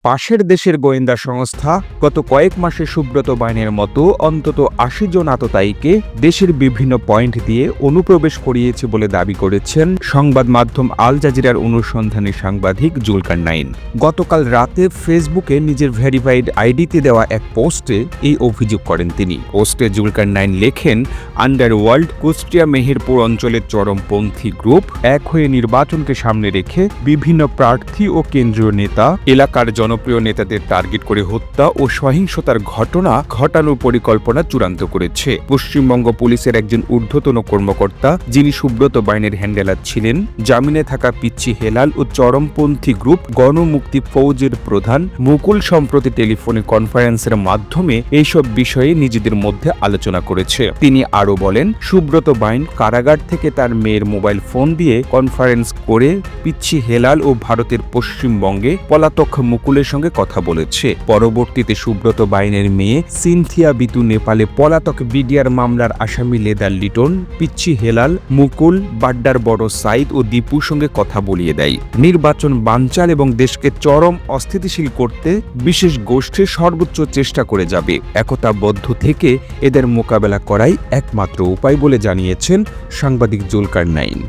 পাশের দেশের গোয়েন্দা সংস্থা গত কয়েক মাসে সুব্রত বাইনের মতো অন্তত ৮০ জন আততায়ীকে দেশের বিভিন্ন পয়েন্ট দিয়ে অনুপ্রবেশ করিয়েছে বলে দাবি করেছেন সংবাদ মাধ্যম আল জাজিরার অনুসন্ধানী সাংবাদিক জুলকারনাইন। গতকাল রাতে ফেসবুকে নিজের ভেরিফাইড আইডিতে দেওয়া এক পোস্টে এই অভিযোগ করেন তিনি। পোস্টে জুলকারনাইন লেখেন, আন্ডারওয়ার্ল্ড কুষ্টিয়া মেহেরপুর অঞ্চলের চরমপন্থী গ্রুপ এক হয়ে নির্বাচনকে সামনে রেখে বিভিন্ন প্রার্থী ও কেন্দ্রীয় নেতা, এলাকার জনপ্রিয় নেতাদের টার্গেট করে হত্যা ও সহিংসতার ঘটনা ঘটানোর পরিকল্পনা চূড়ান্ত করেছে। পশ্চিমবঙ্গ পুলিশের একজন ঊর্ধ্বতন কর্মকর্তা, যিনি সুব্রত বাইনের হ্যান্ডেলার ছিলেন, জামিনে থাকা পিচ্চি হেলাল ও চরমপন্থী গ্রুপ গণমুক্তি ফৌজের প্রধান মুকুল সম্প্রতি টেলিফোনে কনফারেন্সের মাধ্যমে এইসব বিষয়ে নিজেদের মধ্যে আলোচনা করেছে। তিনি আরও বলেন, সুব্রত বাইন কারাগার থেকে তার মেয়ের মোবাইল ফোন দিয়ে কনফারেন্স করে পিচ্চি হেলাল ও ভারতের পশ্চিমবঙ্গে পলাতক মুকুলের সঙ্গে কথা বলেছে। পরবর্তীতে সুব্রত বাইনের মেয়ে সিনথিয়া বিতু নেপালে পলাতক বিডিআর মামলার আসামি লেদার লিটন, পিচ্চি হেলাল, মুকুল, বাড্ডার বড় সাইদ ও দীপুর সঙ্গে কথা বলিয়ে দেয়। নির্বাচন বানচাল এবং দেশকে চরম অস্থিতিশীল করতে বিশেষ গোষ্ঠী সর্বোচ্চ চেষ্টা করে যাবে। একতাবদ্ধ থেকে এদের মোকাবেলা করাই একমাত্র উপায় বলে জানিয়েছেন সাংবাদিক জুলকারনাইন।